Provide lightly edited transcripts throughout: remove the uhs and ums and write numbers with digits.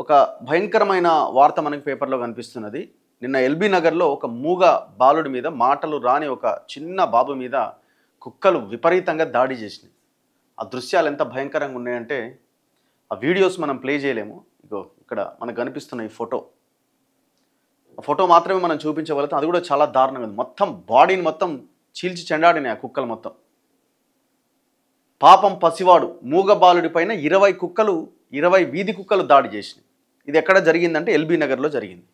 ఒక భయంకరమైన వార్త మనకి పేపర్లో కనిపిస్తున్నది. నిన్న ఎల్బీ నగర్లో ఒక మూగ బాలుడి మీద, మాటలు రాని ఒక చిన్న బాబు మీద కుక్కలు విపరీతంగా దాడి చేసినాయి. ఆ దృశ్యాలు ఎంత భయంకరంగా ఉన్నాయంటే ఆ వీడియోస్ మనం ప్లే చేయలేము. ఇగో ఇక్కడ మనకు కనిపిస్తున్న ఈ ఫోటో, ఆ ఫోటో మాత్రమే మనం చూపించగలుగుతాం. అది కూడా చాలా దారుణంగా ఉంది. మొత్తం బాడీని మొత్తం చీల్చి చెండాడినాయి ఆ కుక్కలు మొత్తం. పాపం పసివాడు మూగ బాలుడి పైన 20 వీధి కుక్కలు దాడి చేసినాయి. ఇది ఎక్కడ జరిగిందంటే ఎల్బీ నగర్లో జరిగింది.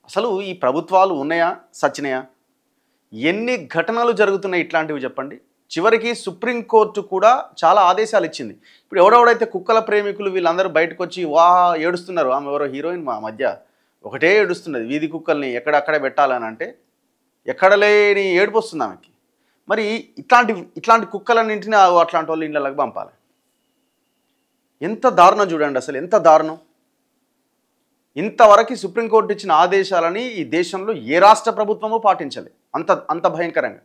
అసలు ఈ ప్రభుత్వాలు ఉన్నాయా సచ్చినాయా? ఎన్ని ఘటనలు జరుగుతున్నాయి ఇట్లాంటివి చెప్పండి. చివరికి సుప్రీంకోర్టు కూడా చాలా ఆదేశాలు ఇచ్చింది. ఇప్పుడు ఎవడెవడైతే కుక్కల ప్రేమికులు వీళ్ళందరూ బయటకు వచ్చి ఏడుస్తున్నారు. ఆమె ఎవరో హీరోయిన్ మా మధ్య ఒకటే ఏడుస్తున్నది, వీధి కుక్కల్ని ఎక్కడక్కడే పెట్టాలని అంటే ఎక్కడ లేని ఏడుపు వస్తుంది ఆమెకి. మరి ఇట్లాంటి కుక్కలన్నింటినీ అట్లాంటి వాళ్ళు ఇళ్ళకి పంపాలి. ఎంత దారుణం చూడండి, అసలు ఎంత దారుణం. ఇంతవరకు సుప్రీంకోర్టు ఇచ్చిన ఆదేశాలని ఈ దేశంలో ఏ రాష్ట్ర ప్రభుత్వము పాటించలే. అంత భయంకరంగా.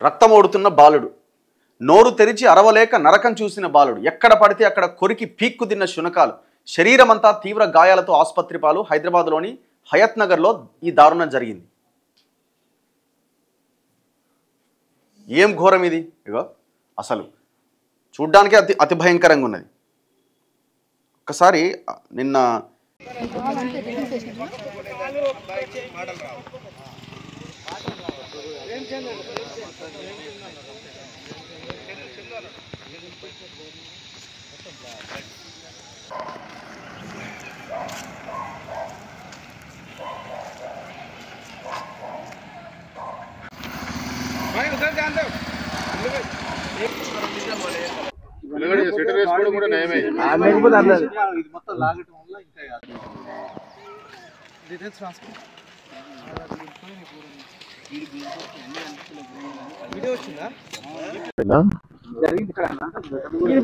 రక్తం ఓడుతున్న బాలుడు, నోరు తెరిచి అరవలేక నరకం చూసిన బాలుడు, ఎక్కడ పడితే అక్కడ కొరికి పీక్కు తిన్న శునకాలు, శరీరం అంతా తీవ్ర గాయాలతో ఆసుపత్రి పాలు. హైదరాబాద్లోని హయత్ నగర్లో ఈ దారుణం జరిగింది. ఏం ఘోరం ఇది! ఇగో అసలు చూడ్డానికి అతి భయంకరంగా ఉన్నది. ఒకసారి నిన్న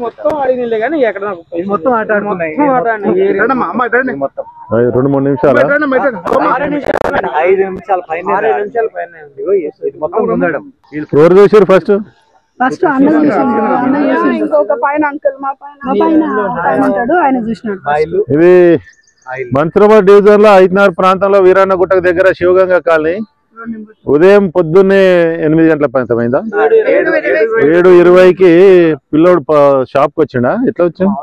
మొత్తం అడిగిలే కానీ ఎక్కడ మొత్తం ఆటాడుకున్నాయి. 2-3 నిమిషాలు 5 నిమిషాల పైన ఎవరు చూసారు? ఫస్ట్ ఇంకొక పైన అంకుల్ మా పైన ఉంటాడు, ఆయన చూసినాడు. ఇది మన్సూరాబాద్ డివిజన్ లో ఐదునగర్ ప్రాంతంలో వీరన్నగుట్టకు దగ్గర శివగంగా కాలనీ. ఉదయం పొద్దున్నే 8 గంటల ప్రాంతమైందా, 7:20కి పిల్లోడు షాప్కి వచ్చిండా? ఎట్లా వచ్చిండు?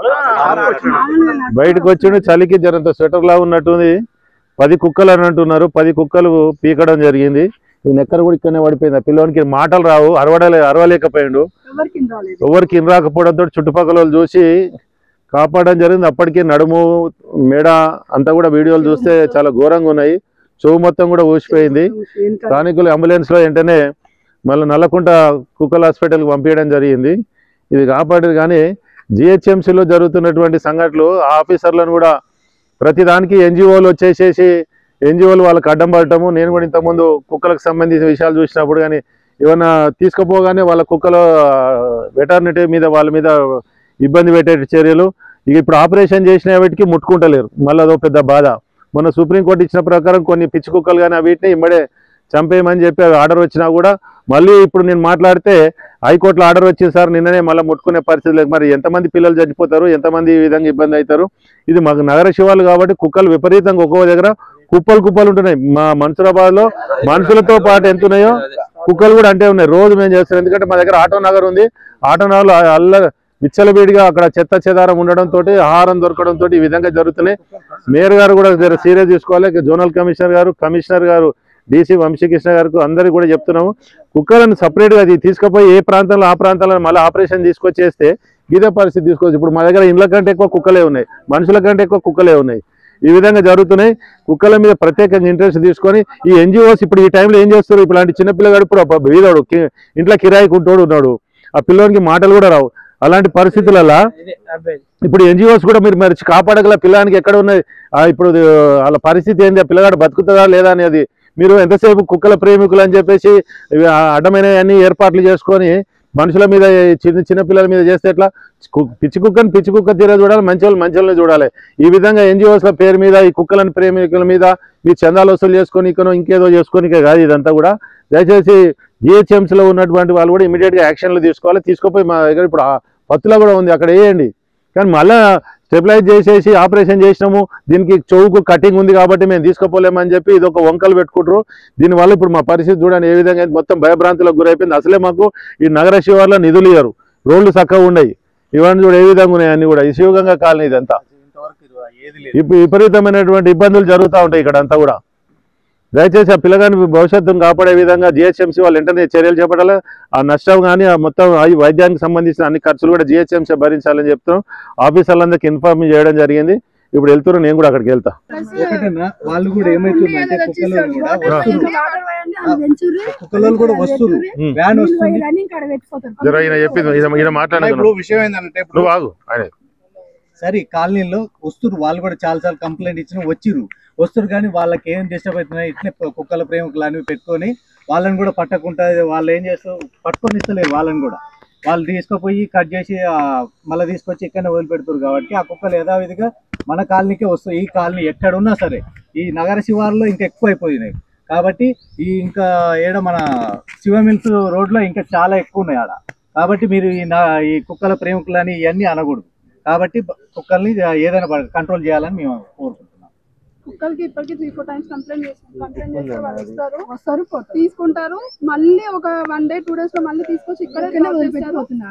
బయటకు వచ్చిండు. చలికి జరంత స్వెటర్ లా ఉన్నట్టుంది. 10 కుక్కలు అని అంటున్నారు. 10 కుక్కలు పీకడం జరిగింది. ఈ నెక్కర కూడా ఇక్కడనే పడిపోయింది. ఆ పిల్లోనికి మాటలు రావు, అరవలేకపోయాడు. ఎవరికి రాకపోవడంతో చుట్టుపక్కల వాళ్ళు చూసి కాపాడడం జరిగింది. అప్పటికే నడుము, మెడ అంతా కూడా వీడియోలు చూస్తే చాలా ఘోరంగా ఉన్నాయి. చెవు మొత్తం కూడా ఊసిపోయింది. స్థానికులు అంబులెన్స్లో వెంటనే మళ్ళీ నల్లకుంట కుక్కల హాస్పిటల్కి పంపించడం జరిగింది. ఇది కాపాడేది. కానీ జిహెచ్ఎంసీలో జరుగుతున్నటువంటి సంఘటనలు ఆఫీసర్లను కూడా ప్రతిదానికి ఎన్జిఓలు వచ్చేసేసి ఎన్జిఓలు వాళ్ళకి అడ్డం పడటము. నేను కూడా ఇంతకుముందు కుక్కలకు సంబంధించిన విషయాలు చూసినప్పుడు కానీ ఏమన్నా తీసుకుపోగానే వాళ్ళ కుక్కల వెటర్నిటీ మీద వాళ్ళ మీద ఇబ్బంది పెట్టే చర్యలు. ఇక ఇప్పుడు ఆపరేషన్ చేసిన వాటికి ముట్టుకుంటలేరు. మళ్ళీ అదో పెద్ద బాధ. మొన్న సుప్రీంకోర్టు ఇచ్చిన ప్రకారం కొన్ని పిచ్చి కుక్కలు కానీ వీటిని ఇమ్మడే చంపేయమని చెప్పి ఆర్డర్ వచ్చినా కూడా మళ్ళీ ఇప్పుడు నేను మాట్లాడితే హైకోర్టులో ఆర్డర్ వచ్చింది సార్, నిన్ననే మళ్ళీ ముట్టుకునే పరిస్థితి లేదు. మరి ఎంతమంది పిల్లలు చచ్చిపోతారు, ఎంతమంది ఈ విధంగా ఇబ్బంది అవుతారు? ఇది మాకు నగర శివాలు కాబట్టి కుక్కలు విపరీతంగా ఒక్కో దగ్గర కుప్పలు ఉంటున్నాయి. మా మన్సూరాబాద్లో మనుషులతో పాటు ఎంత ఉన్నాయో కుక్కలు కూడా అంటే ఉన్నాయి. రోజు మేము చేస్తాం. ఎందుకంటే మా దగ్గర ఆటో నగర్ ఉంది. ఆటో నగర్లో విచ్చలవిడిగా అక్కడ చెత్త చెదారం ఉండడంతో, ఆహారం దొరకడంతో ఈ విధంగా జరుగుతున్నాయి. మేయర్ గారు కూడా సీరియస్ తీసుకోవాలి. జోనల్ కమిషనర్ గారు డీసీ వంశీకృష్ణ గారికి అందరికీ కూడా చెప్తున్నాము, కుక్కలను సపరేట్గా తీసుకుపోయి ఏ ప్రాంతంలో ఆ ప్రాంతాల్లో మళ్ళీ ఆపరేషన్ తీసుకొచ్చేస్తే ఇదే పరిస్థితి తీసుకోవచ్చు. ఇప్పుడు మా దగ్గర ఇండ్ల కంటే ఎక్కువ కుక్కలే ఉన్నాయి, మనుషుల కంటే ఎక్కువ కుక్కలే ఉన్నాయి. ఈ విధంగా జరుగుతున్నాయి. కుక్కల మీద ప్రత్యేకంగా ఇంట్రెస్ట్ తీసుకొని ఈ ఎన్జిఓస్ ఇప్పుడు ఈ టైంలో ఏం చేస్తారు? ఇలాంటి చిన్నపిల్లగాడు ఇప్పుడు వీధోడు ఇంట్లో కిరాయికి ఉన్నాడు, ఆ పిల్లోనికి మాటలు కూడా రావు. అలాంటి పరిస్థితులలో ఇప్పుడు ఎన్జిఓస్ కూడా మీరు మరి కాపాడగల పిల్లానికి ఎక్కడ ఉన్నది? ఇప్పుడు వాళ్ళ పరిస్థితి ఏంది? ఆ పిల్లగాడు బతుకుతుందా లేదా అనేది మీరు ఎంతసేపు కుక్కల ప్రేమికులు అని చెప్పేసి అడ్డమైన అన్ని ఏర్పాట్లు చేసుకొని మనుషుల మీద చిన్న పిల్లల మీద చేస్తే ఎట్లా? పిచ్చి కుక్క తీర చూడాలి, మంచి వాళ్ళని చూడాలి. ఈ విధంగా ఎన్జిఓస్ల పేరు మీద ఈ కుక్కలను ప్రేమికుల మీద మీ చందాలు వసూలు చేసుకొని ఇంకేదో చేసుకొని కాదు ఇదంతా కూడా. దయచేసి జిహెచ్ఎంసీలో ఉన్నటువంటి వాళ్ళు కూడా ఇమీడియట్గా యాక్షన్లు తీసుకోవాలి. తీసుకోపోయి మా దగ్గర ఇప్పుడు పత్తులో కూడా ఉంది, అక్కడ వేయండి. కానీ మళ్ళీ స్టెబిలైజ్ చేసేసి ఆపరేషన్ చేసినాము, దీనికి చెవుకు కటింగ్ ఉంది కాబట్టి మేము తీసుకోపోలేమని చెప్పి ఇది ఒక వంకలు పెట్టుకుంటారు. దీనివల్ల ఇప్పుడు మా పరిస్థితి చూడండి ఏ విధంగా మొత్తం భయభ్రాంతులకు గురైపోయింది. అసలే మాకు ఈ నగర శివార్లో నిధులు ఇయ్యరు, రోడ్లు చక్కగా ఉన్నాయి, ఇవన్నీ చూడ ఏ విధంగా ఉన్నాయి అన్ని కూడా. ఈ శివగంగా కాలనీ ఇదంతా ఇప్పుడు విపరీతమైనటువంటి ఇబ్బందులు జరుగుతూ ఉంటాయి ఇక్కడ అంతా కూడా. దయచేసి ఆ పిల్లగాని భవిష్యత్తును కాపాడే విధంగా జిహెచ్ఎంసీ వాళ్ళు వెంటనే చర్యలు చేపట్టాలి. ఆ నష్టం కానీ ఆ మొత్తం వైద్యానికి సంబంధించిన అన్ని ఖర్చులు కూడా జిహెచ్ఎంసీ భరించాలని చెప్తున్నాం. ఆఫీసర్లందరికీ ఇన్ఫార్మ్ చేయడం జరిగింది. ఇప్పుడు వెళ్తున్నారు, నేను కూడా అక్కడికి వెళ్తా. వాళ్ళు కూడా ఏమైతుందంటే కుక్కలు కూడా వస్తున్నారు, వ్యాన్ వస్తుంది. విషయం ఏంటంటే సరే కాలనీలో వస్తున్నారు, వాళ్ళు కూడా చాలా కంప్లైంట్ ఇచ్చిన వస్తున్నారు కానీ వాళ్ళకి ఏం డిస్టర్బ్ అవుతున్నాయి ఇట్లే కుక్కల ప్రేమికులు అనేవి పెట్టుకొని వాళ్ళని కూడా పట్టకుండా వాళ్ళు ఏం చేస్తారు పట్టుకొని ఇస్తలేరు. వాళ్ళని కూడా వాళ్ళు తీసుకుపోయి కట్ చేసి మళ్ళీ తీసుకొచ్చి ఇక్కడనే వదిలిపెడుతున్నారు. కాబట్టి ఆ కుక్కలు యథావిధిగా మన కాలనీకే వస్తాయి. ఈ కాలనీ ఎక్కడున్నా సరే ఈ నగర శివార్లో ఇంకా ఎక్కువ అయిపోయినాయి. కాబట్టి ఈ ఇంకా ఏడ మన శివమిల్స్ రోడ్లో ఇంకా చాలా ఎక్కువ ఉన్నాయి ఆడ. కాబట్టి మీరు ఈ కుక్కల ప్రేమికులని ఇవన్నీ అనకూడదు. కాబట్టి కుక్కల్ని ఏదైనా కంట్రోల్ చేయాలని మేము కోరుకుంటున్నాం. కుక్కలకి ఇప్పటికీ 3-4 టైమ్స్ కంప్లైంట్ చేస్తే వాళ్ళు వస్తారు తీసుకుంటారు. మళ్ళీ ఒక 1 day 2 days లో మళ్ళీ తీసుకొచ్చి ఇక్కడ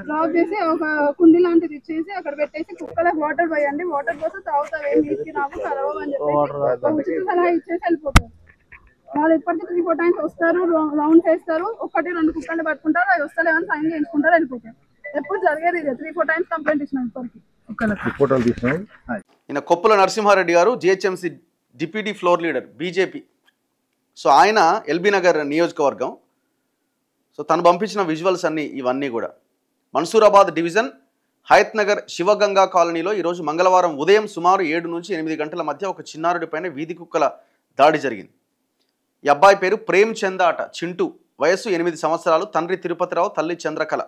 డ్రాప్ చేసి ఒక కుండీ లాంటిది ఇచ్చేసి అక్కడ పెట్టేసి కుక్కలకు వాటర్ పోయండి, వాటర్ కోసం తాగుతారు, ఏం నీటికి రావు కలవు అని చెప్పేసి ఉచిత సలహా ఇచ్చేసి వెళ్ళిపోతారు. వాళ్ళు ఇప్పటికీ 3-4 టైమ్స్ వస్తారు, రౌండ్ చేస్తారు, 1-2 కుక్కల్ని పట్టుకుంటారు, అవి వస్తలేమని సైన్ చేయించుకుంటారు, వెళ్ళిపోతారు. ఎప్పుడు జరిగేది ఇదే. 3-4 టైమ్స్ కంప్లైంట్ ఇచ్చినాం ఇప్పటికి కుక్కలకు. ఈయన కొప్పుల నరసింహారెడ్డి గారు GHMC deputy floor leader BJP. So ఆయన ఎల్బీ నగర్ నియోజకవర్గం. సో తను పంపించిన విజువల్స్ ఇవన్నీ కూడా మన్సూరాబాద్ డివిజన్ హయత్ నగర్ శివగంగా కాలనీలో ఈరోజు మంగళవారం ఉదయం సుమారు 7 నుంచి 8 గంటల మధ్య ఒక చిన్నారుడి పైన వీధి కుక్కల దాడి జరిగింది. ఈ అబ్బాయి పేరు ప్రేమ్ చంద అట, చింటూ, వయస్సు 8 సంవత్సరాలు, తండ్రి తిరుపతిరావు, తల్లి చంద్రకళ.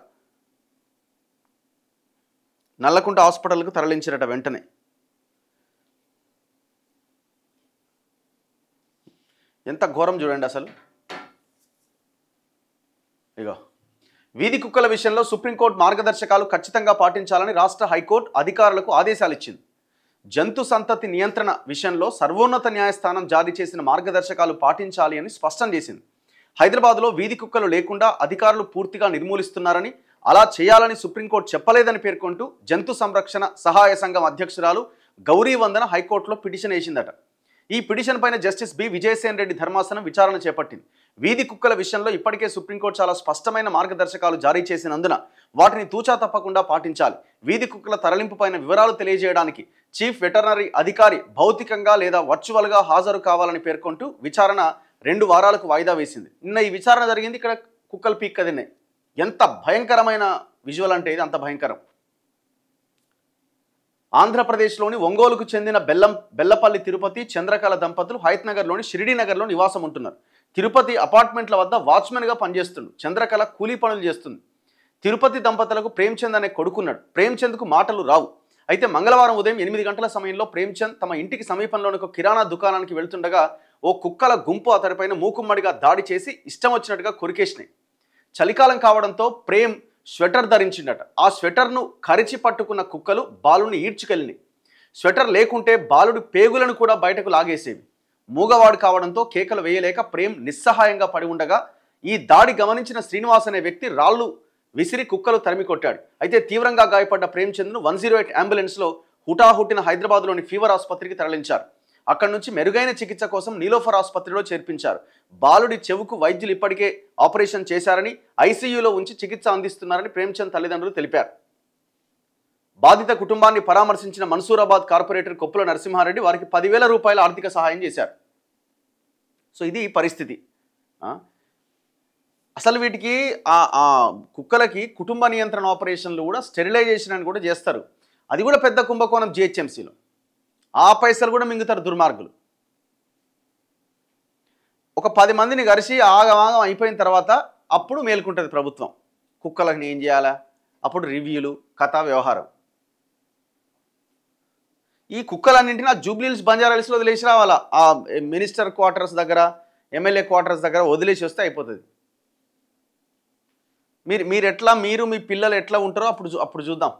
నల్లకుంట హాస్పిటల్కు తరలించారట వెంటనే. ఎంత ఘోరం చూడండి అసలు. ఇగో వీధి కుక్కల విషయంలో సుప్రీంకోర్టు మార్గదర్శకాలు ఖచ్చితంగా పాటించాలని రాష్ట్ర హైకోర్టు అధికారులకు ఆదేశాలు ఇచ్చింది. జంతు సంతతి నియంత్రణ విషయంలో సర్వోన్నత న్యాయస్థానం జారీ చేసిన మార్గదర్శకాలు పాటించాలి అని స్పష్టం చేసింది. హైదరాబాద్లో వీధి కుక్కలు లేకుండా అధికారులు పూర్తిగా నిర్మూలిస్తున్నారని, అలా చేయాలని సుప్రీంకోర్టు చెప్పలేదని పేర్కొంటూ జంతు సంరక్షణ సహాయ సంఘం అధ్యక్షురాలు గౌరీ వందన హైకోర్టులో పిటిషన్ వేసిందట. ఈ పిటిషన్ పైన జస్టిస్ బి విజయసేన్ రెడ్డి ధర్మాసనం విచారణ చేపట్టింది. వీధి కుక్కల విషయంలో ఇప్పటికే సుప్రీంకోర్టు చాలా స్పష్టమైన మార్గదర్శకాలు జారీ చేసినందున వాటిని తూచా తప్పకుండా పాటించాలి. వీధి కుక్కల తరలింపు పైన వివరాలు తెలియజేయడానికి చీఫ్ వెటర్నరీ అధికారి భౌతికంగా లేదా వర్చువల్గా హాజరు కావాలని పేర్కొంటూ విచారణ 2 వారాలకు వాయిదా వేసింది. నిన్న ఈ విచారణ జరిగింది. ఇక్కడ కుక్కలు పీక్క తిన్నాయి. ఎంత భయంకరమైన విజువల్ అంటే ఇది అంత భయంకరం. ఆంధ్రప్రదేశ్లోని ఒంగోలుకు చెందిన బెల్లపల్లి తిరుపతి చంద్రకళ దంపతులు హయత్ నగర్లోని షిరిడీ నగర్లో నివాసం ఉంటున్నారు. తిరుపతి అపార్ట్మెంట్ల వద్ద వాచ్మెన్గా పనిచేస్తుంది. చంద్రకళ కూలీ పనులు చేస్తుంది. తిరుపతి దంపతులకు ప్రేమ్చంద్ అనే కొడుకున్నాడు. ప్రేమ్చంద్కు మాటలు రావు. అయితే మంగళవారం ఉదయం 8 గంటల సమయంలో ప్రేమ్చంద్ తమ ఇంటికి సమీపంలోని ఒక కిరాణా దుకాణానికి వెళ్తుండగా ఓ కుక్కల గుంపు అతడిపైన మూకుమ్మడిగా దాడి చేసి ఇష్టం వచ్చినట్టుగా కొరికేసినాయి. చలికాలం కావడంతో ప్రేమ్ స్వెటర్ ధరించిండట. ఆ స్వెటర్ను కరిచి పట్టుకున్న కుక్కలు బాలుని ఈడ్చుకెళ్ళినాయి. స్వెటర్ లేకుంటే బాలుడి పేగులను కూడా బయటకు లాగేసేవి. మూగవాడు కావడంతో కేకలు వేయలేక ప్రేమ్ నిస్సహాయంగా పడి ఉండగా ఈ దాడి గమనించిన శ్రీనివాస్ అనే వ్యక్తి రాళ్లు విసిరి కుక్కలు తరిమి కొట్టాడు. అయితే తీవ్రంగా గాయపడ్డ ప్రేమ్చంద్ను 108 అంబులెన్స్లో హుటాహుటిన హైదరాబాద్లోని ఫీవర్ ఆసుపత్రికి తరలించారు. అక్కడి నుంచి మెరుగైన చికిత్స కోసం నీలోఫర్ ఆసుపత్రిలో చేర్పించారు. బాలుడి చెవుకు వైద్యులు ఇప్పటికే ఆపరేషన్ చేశారని, ఐసీయూలో ఉంచి చికిత్స అందిస్తున్నారని ప్రేమ్చంద్ తల్లిదండ్రులు తెలిపారు. బాధిత కుటుంబాన్ని పరామర్శించిన మన్సూరాబాద్ కార్పొరేటర్ కొప్పుల నరసింహారెడ్డి వారికి 10,000 రూపాయల ఆర్థిక సహాయం చేశారు. సో ఇది పరిస్థితి. అసలు వీటికి ఆ కుక్కలకి కుటుంబ నియంత్రణ ఆపరేషన్లు కూడా స్టెరిలైజేషన్ అని కూడా చేస్తారు. అది కూడా పెద్ద కుంభకోణం జిహెచ్ఎంసీలో. ఆ పైసలు కూడా మింగుతారు దుర్మార్గులు. ఒక 10 మందిని కలిసి ఆగమాగం అయిపోయిన తర్వాత అప్పుడు మేల్కుంటుంది ప్రభుత్వం. కుక్కలకు ఏం చేయాలా, అప్పుడు రివ్యూలు, కథా వ్యవహారం. ఈ కుక్కలన్నింటినీ ఆ జూబ్లీహిల్స్ బంజారాహిల్స్లో వదిలేసి రావాలా. ఆ మినిస్టర్ క్వార్టర్స్ దగ్గర, ఎమ్మెల్యే క్వార్టర్స్ దగ్గర వదిలేసి వస్తే అయిపోతుంది. మీరు మీ పిల్లలు ఎట్లా ఉంటారో అప్పుడు చూద్దాం.